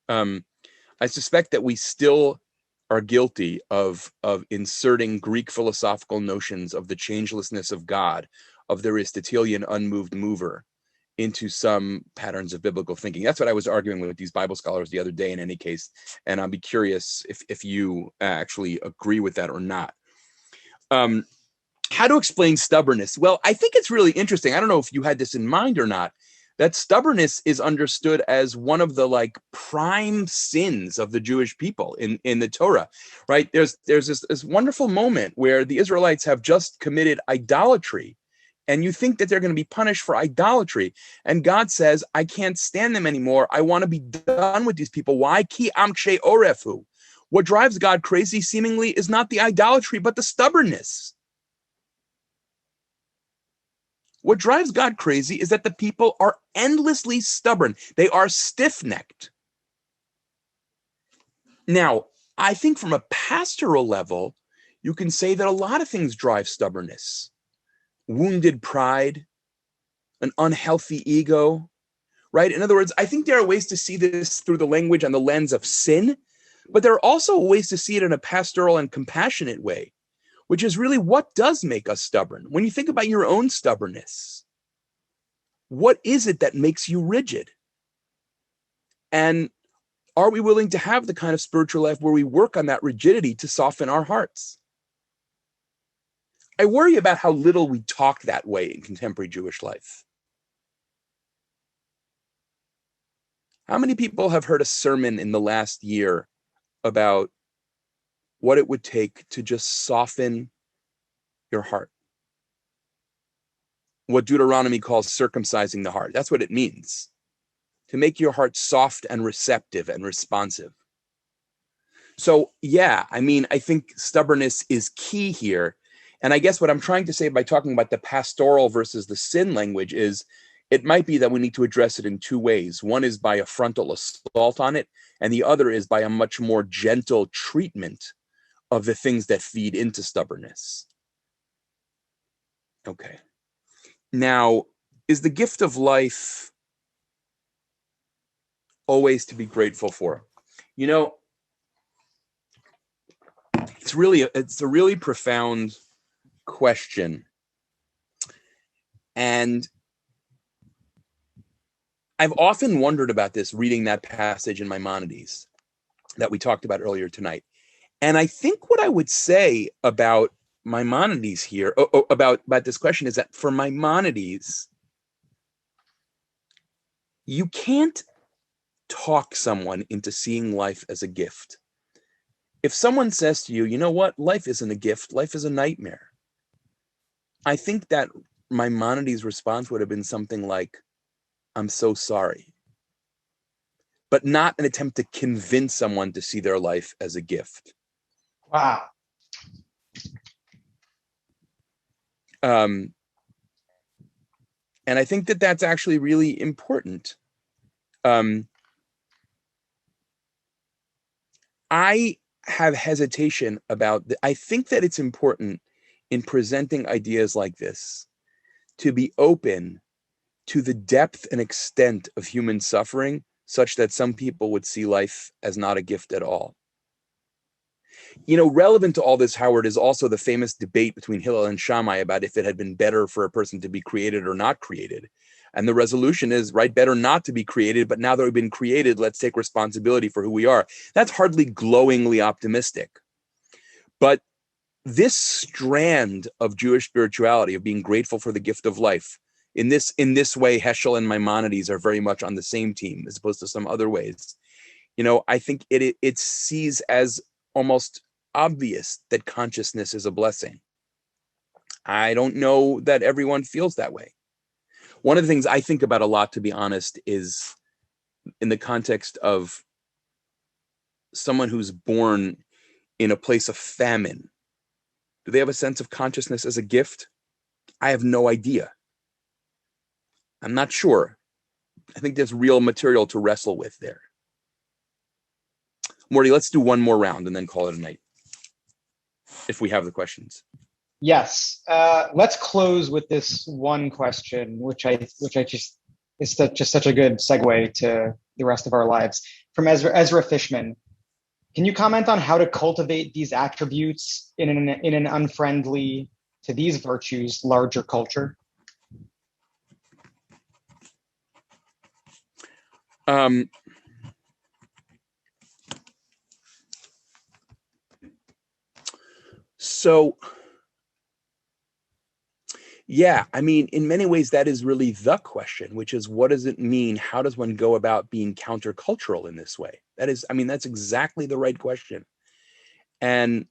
I suspect that we still are guilty of inserting Greek philosophical notions of the changelessness of God, of the Aristotelian unmoved mover, into some patterns of biblical thinking. That's what I was arguing with these Bible scholars the other day, in any case, and I'll be curious if you actually agree with that or not. How to explain stubbornness? Well, I think it's really interesting. I don't know if you had this in mind or not, that stubbornness is understood as one of the prime sins of the Jewish people in the Torah, right? There's this wonderful moment where the Israelites have just committed idolatry, and you think that they're going to be punished for idolatry. And God says, I can't stand them anymore. I want to be done with these people. Why? Ki amkshe orefu. What drives God crazy seemingly is not the idolatry, but the stubbornness. What drives God crazy is that the people are endlessly stubborn. They are stiff-necked. Now, I think from a pastoral level, you can say that a lot of things drive stubbornness. Wounded pride, an unhealthy ego, right? In other words, I think there are ways to see this through the language and the lens of sin, but there are also ways to see it in a pastoral and compassionate way, which is really what does make us stubborn. When you think about your own stubbornness, what is it that makes you rigid? And are we willing to have the kind of spiritual life where we work on that rigidity to soften our hearts? I worry about how little we talk that way in contemporary Jewish life. How many people have heard a sermon in the last year about what it would take to just soften your heart? What Deuteronomy calls circumcising the heart. That's what it means. To make your heart soft and receptive and responsive. So yeah, I think stubbornness is key here. And I guess what I'm trying to say by talking about the pastoral versus the sin language is it might be that we need to address it in two ways. One is by a frontal assault on it, and the other is by a much more gentle treatment of the things that feed into stubbornness. Okay. Now, is the gift of life always to be grateful for? It's a really profound question. And I've often wondered about this, reading that passage in Maimonides that we talked about earlier tonight. And I think what I would say about Maimonides here, about this question, is that for Maimonides, you can't talk someone into seeing life as a gift. If someone says to you, you know what, life isn't a gift, life is a nightmare, I think that Maimonides' response would have been something like, I'm so sorry, but not an attempt to convince someone to see their life as a gift. Wow. And I think that that's actually really important. I have hesitation about I think that it's important in presenting ideas like this to be open to the depth and extent of human suffering, such that some people would see life as not a gift at all. Relevant to all this, Howard, is also the famous debate between Hillel and Shammai about if it had been better for a person to be created or not created. And the resolution is, right, better not to be created, but now that we've been created, let's take responsibility for who we are. That's hardly glowingly optimistic. But this strand of Jewish spirituality, of being grateful for the gift of life, in this way, Heschel and Maimonides are very much on the same team, as opposed to some other ways. I think it sees as almost obvious that consciousness is a blessing. I don't know that everyone feels that way. One of the things I think about a lot, to be honest, is in the context of someone who's born in a place of famine. Do they have a sense of consciousness as a gift? I have no idea. I'm not sure. I think there's real material to wrestle with there. Morty, let's do one more round and then call it a night, if we have the questions. Yes. Let's close with this one question, which I just is just such a good segue to the rest of our lives. From Ezra Fishman, can you comment on how to cultivate these attributes in an unfriendly to these virtues larger culture? So, yeah, I mean, in many ways, that is really the question, which is, what does it mean? How does one go about being countercultural in this way? That is, I mean, that's exactly the right question. And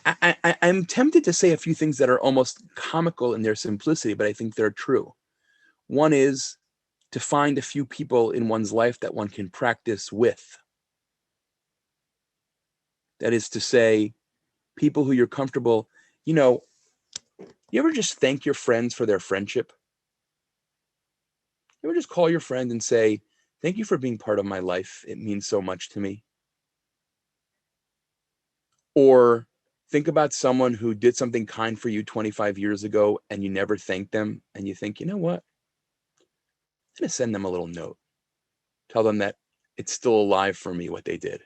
I'm tempted to say a few things that are almost comical in their simplicity, but I think they're true. One is to find a few people in one's life that one can practice with. That is to say, people who you're comfortable, you ever just thank your friends for their friendship? You ever just call your friend and say, thank you for being part of my life. It means so much to me. Or think about someone who did something kind for you 25 years ago and you never thanked them. And you think, you know what? I'm going to send them a little note. Tell them that it's still alive for me what they did.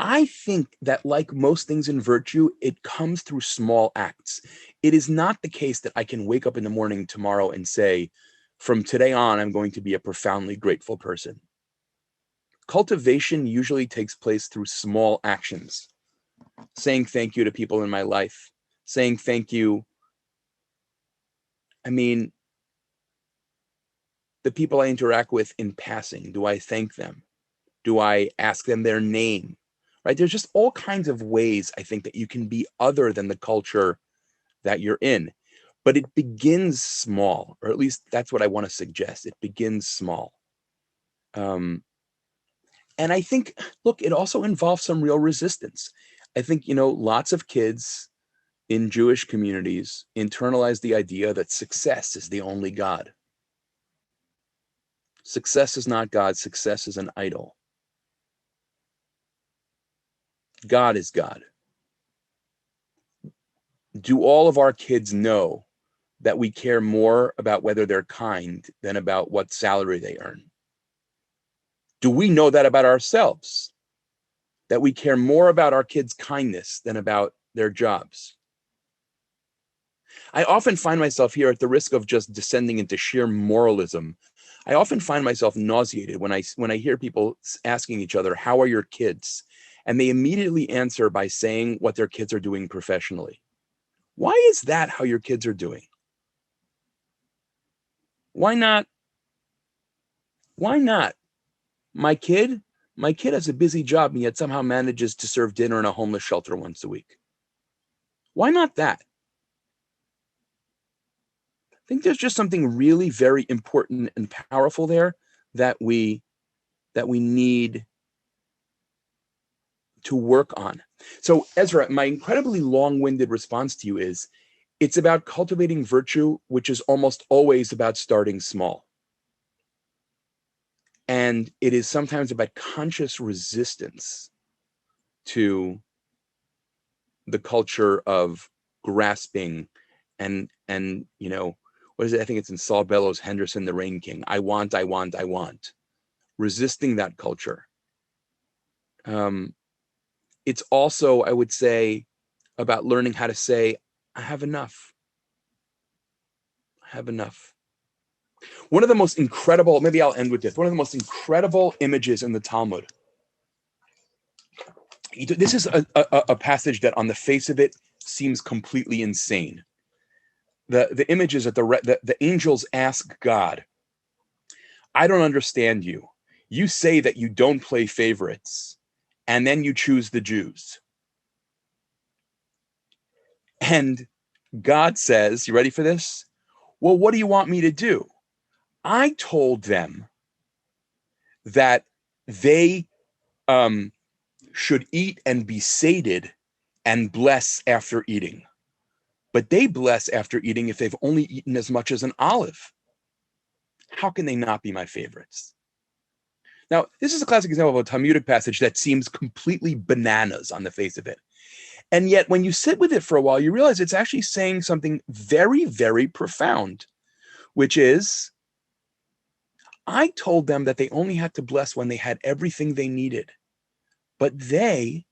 I think that, like most things in virtue, it comes through small acts. It is not the case that I can wake up in the morning tomorrow and say, from today on, I'm going to be a profoundly grateful person. Cultivation usually takes place through small actions. Saying thank you to people in my life. Saying thank you. I mean, the people I interact with in passing, do I thank them? Do I ask them their name? Right? There's just all kinds of ways, I think, that you can be other than the culture that you're in. But it begins small, or at least that's what I want to suggest. It begins small. And I think, look, it also involves some real resistance. I think, lots of kids in Jewish communities internalize the idea that success is the only God. Success is not God. Success is an idol. God is God. Do all of our kids know that we care more about whether they're kind than about what salary they earn? Do we know that about ourselves? That we care more about our kids' kindness than about their jobs? I often find myself here, at the risk of just descending into sheer moralism, I often find myself nauseated when I hear people asking each other, how are your kids? And they immediately answer by saying what their kids are doing professionally. Why is that how your kids are doing? Why not? Why not? My kid has a busy job and yet somehow manages to serve dinner in a homeless shelter once a week. Why not that? I think there's just something really very important and powerful there that we need to work on. So, Ezra, my incredibly long-winded response to you is, it's about cultivating virtue, which is almost always about starting small. And it is sometimes about conscious resistance to the culture of grasping and what is it? I think it's in Saul Bellows Henderson, The Rain King. I want. Resisting that culture. It's also, I would say, about learning how to say, I have enough. I have enough. One of the most incredible, maybe I'll end with this, one of the most incredible images in the Talmud. This is a passage that on the face of it seems completely insane. The image is that the angels ask God, I don't understand you. You say that you don't play favorites, and then you choose the Jews. And God says, you ready for this? Well, what do you want me to do? I told them that they should eat and be sated and bless after eating. But they bless after eating if they've only eaten as much as an olive. How can they not be my favorites? Now, this is a classic example of a Talmudic passage that seems completely bananas on the face of it. And yet, when you sit with it for a while, you realize it's actually saying something very, very profound, which is, I told them that they only had to bless when they had everything they needed, but they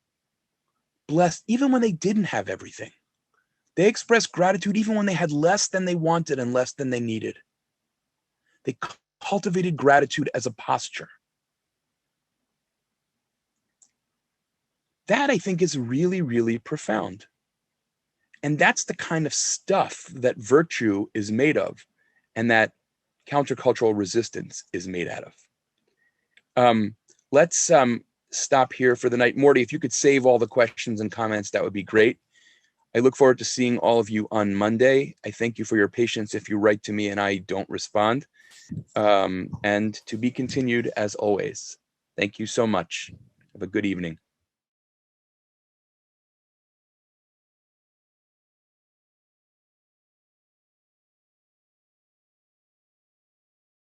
blessed even when they didn't have everything. They expressed gratitude even when they had less than they wanted and less than they needed. They cultivated gratitude as a posture. That, I think, is really, really profound. And that's the kind of stuff that virtue is made of and that countercultural resistance is made out of. Let's stop here for the night. Morty, if you could save all the questions and comments, that would be great. I look forward to seeing all of you on Monday. I thank you for your patience if you write to me and I don't respond. And to be continued as always. Thank you so much. Have a good evening.